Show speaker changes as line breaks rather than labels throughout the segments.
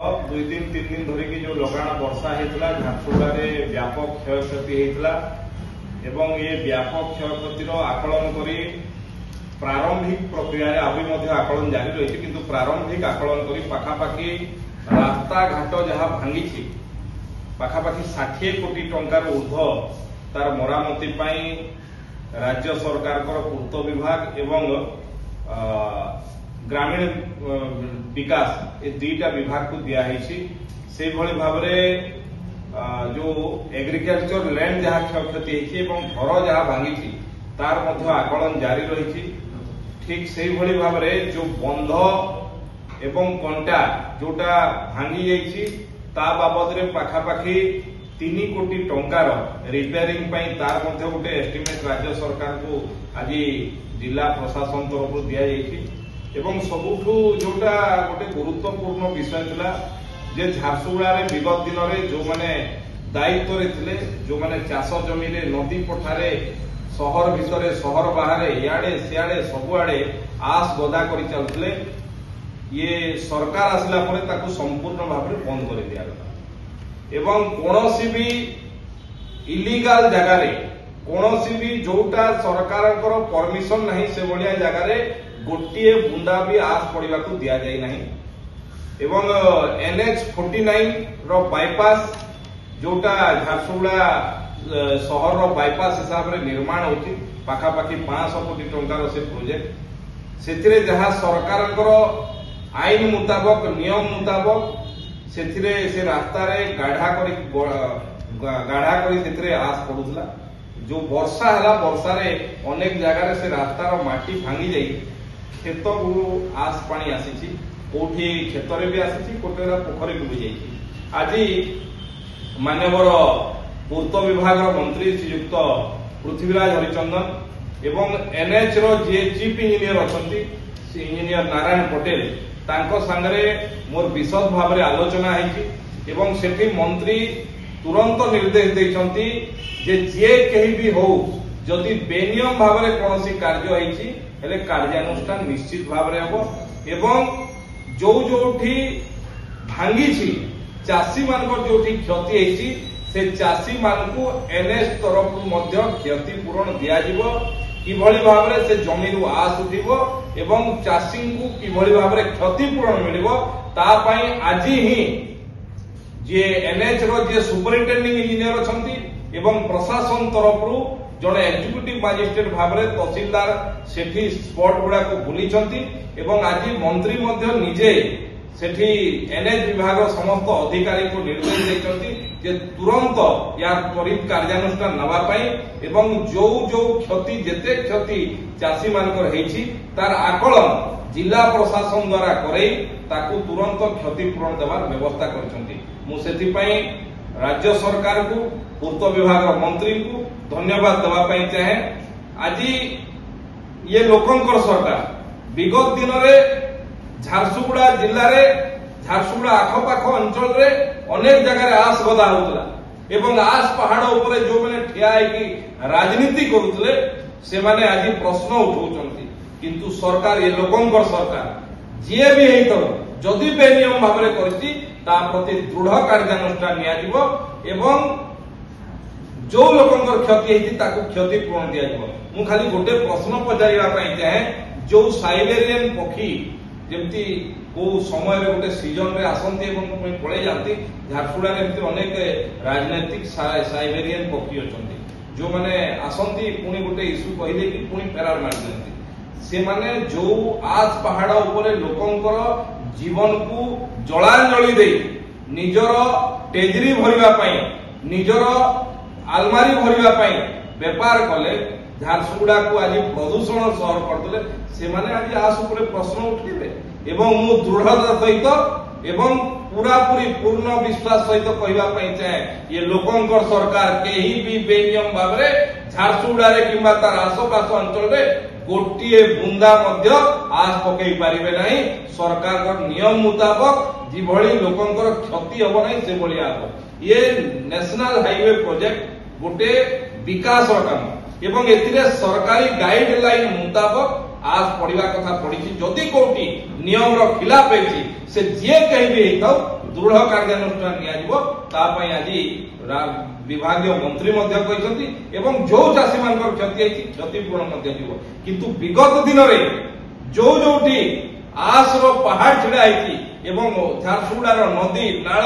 दुई दिन तीन दिन धरिकी जो लगाण वर्षा होता झारसुगुड़ा व्यापक क्षयक्षति होता एवं ये व्यापक क्षयक्षतिर आकलन कर प्रारंभिक प्रक्रिया अभी आकलन जारी रही किंतु प्रारंभिक आकलन कर पाखापाखि रास्ता घाट जहाँ भांगी पाखापाखि 60 कोटी टंकार ऊर्ध्व तार मरामती राज्य सरकार पूर्त विभाग एवं ग्रामीण विकास ये दुईटा विभाग को दिखाई से भाव जो एग्रीकल्चर लैंड जहाँ क्षयक्षति एवं घर जहाँ भांगी तार आकलन जारी रही ठीक से भाव जो बंध एवं कंटा जोटा भांगी जाइए ता बाबद पाखापाखि 3 कोटी टंकार रिपेयरिंग तार गोटे एस्टिमेट राज्य सरकार को आज जिला प्रशासन तरफ दि एवं सबुठू जोटा गोटे गुरुत्वपूर्ण विषय थिला जे झारसुगुड़ा विगत दिन में जो मैंने दायित्व थे जो मैंने चाष जमी नदी पठारे सहर भितर सहर बाहर इे सियाड़े सबुआड़े आस गदा कर चलते ये सरकार आसला परे ताकू संपूर्ण भाव में बंद कर दिया एवं कौन भी इलीगल जगार कौन भी जोटा सरकार परमिशन नहीं से भाया जगार गोटे बुंदा भी आस पड़ा दि जाए नहीं एवं NH49 रो बाईपास जोटा झारसुगुड़ा सहर रो बाईपास हिसाब से निर्माण होती पाखापाखि 500 कोटी टंकार से प्रोजेक्ट से जहाँ सरकार आईन मुताबक नियम मुताबक से रास्ता गाढ़ा कर आस पड़ूला जो वर्षा है वर्षा अनेक जगह से रास्तार माटी भांगी जाई खेत को आस पानी आसी कोठी खेत भी आसी कोटेरा पोखरी को भी जाइए आज मानवर पूर्त विभाग मंत्री श्रीयुक्त पृथ्वीराज हरिचंदन एवं NH रो जे चीफ इंजीनियर अच्छा इंजीनियर नारायण पटेल तांको सांगरे मोर विशद भाव में आलोचना एवं सेठी मंत्री तुरंत निर्देश देइछंती जे जे कहीं भी हो जदि बेनियम भाव में कौन कार्य हेले कार्यानुष्ठान निश्चित भाव में हम एवं जो जोठी भांगी चाषी मान जोठी क्षति होती से चाषी मान को NH तरफ क्षतिपूरण दिज्व किभली भाव में से जमी आस उठिबो एवं चाषी को किभली भाव में क्षतिपूरण मिलिबो तापाई आज ही जे NH रो जे सुपरिटेंडिंग इंजीनियर अछंती एवं प्रशासन तरफ जड़े एग्जीक्यूटिव मजिस्ट्रेट भाव में तहसीलदार सेठी स्पॉट गुड़ा को बुली एवं आज मंत्री निजे सेठी NH विभाग समस्त अधिकारी को निर्देश देते तुरंत या त्वरित कार्यानुष्ठान नापाई एवं जो जो क्षति जेते क्षति चाषी मानकर तार आकलन जिला प्रशासन द्वारा करई ताकू तुरंत क्षतिपूरण देवार व्यवस्था कर राज्य सरकार को पूर्त विभाग मंत्री को धन्यवाद देवाई चाहे आज ये लोकंकर सरकार विगत दिन में झारसुगुड़ा जिले झारसुगुड़ा आखपाख अंचल रे अनेक जगह आस गदा होता एवं आस पहाड़ उपर जो मैंने ठिया राजनीति करुले से माने आज प्रश्न उठाउछंती किंतु सरकार ये लोकंकर सरकार जी भी जदि बेनियम भाव में करती प्रति दृढ़ कार्यानुष्ठान नियाजिबो एवं जो लोकंकर क्षति होती क्षतिपूरण दि खाली गोटे प्रश्न पचार चाहे जो साइबेरियन पक्षी जमती को समय गोटे सीजन रे आसंती पड़े जाती झारसुगुड़ा अनेक राजनैतिक साइबेरियन पक्षी अच्छा जो मैंने आसंती पुणी गोटे इश्यू कहले कि पुणी फेरार मार दिखती से माने जो आज पहाड़ उपरे लोकंकर जीवन को जलांजलि दे निजर टेजरी भरवा निजर आलमारी भरवा बेपार कले झारसुगुड़ा को आज प्रदूषण सहर करदे से माने आज आस उपरे प्रश्न उठे एवं मु दृढ़ता सहित एवं पूरा पूरी पूर्ण विश्वास सहित कहवाई चाहे ये लोकंकर सरकार कहीं भी बेनियम भाव में झारसुगुड़ा किंबा तार आसपास अंचल में गोटे बुंदा आस पकई पारे ना सरकार नियम मुताबक जिभली लोकंकर क्षति हम ना से भाया हम ये नेशनल हाईवे प्रोजेक्ट गोटे विकास काम एवं एथिरे सरकारी गाइडलाइन मुताबक आज पढ़ा कथा पड़ी जदि कोटी नियम खिलाफ से जी कहीं भी ଦୃଢ କାର୍ଯ୍ୟାନୁଷ୍ଠାନ ନିଆଯିବ ତା ପାଇଁ ଆଜି विभागीय मंत्री एवं जो चाषी मान क्षति क्षतिपूरण किंतु विगत दिन में जो जोटी आसर पहाड़ छिड़ा झारसुगुड़ार नदी नाल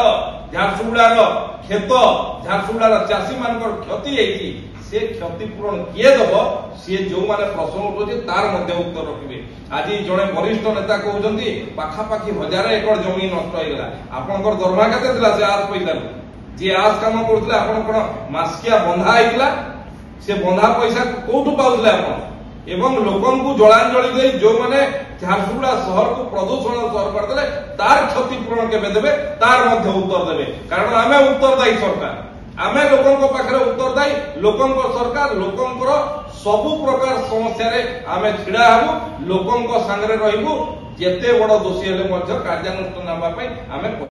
झारसुगुड़ार खेत झारसुगुड़ार चाषी मान क्षति से क्षतिपूरण किए दब सी जो मैंने प्रश्न उठे तार उत्तर रखिए आज जड़े वरिष्ठ नेता कहते पाखापाखि 1000 एकड़ जमी नष्ट होगा आपंकर दरमा के से आज पैसा जी आज काम करते आप मासिकिया बंधा होता से बंधा पैसा कौटू पाते आप एवं लोकन को जलांजलि दे जो मैंने झारसुगुड़ा शहर को प्रदूषण शहर करदे तार क्षतिपूरण केबे देबे तार मध्य उत्तर देबे कारण आमे उत्तरदायी सरकार आमे लोकन पाखे उत्तरदायी लोकन सरकार लोकन सबु प्रकार समस्या रे आमे छिड़ा हबु लोकन संगे रहिबु जेते बड़ दोषी हेले कार्यानुष्ठान आमे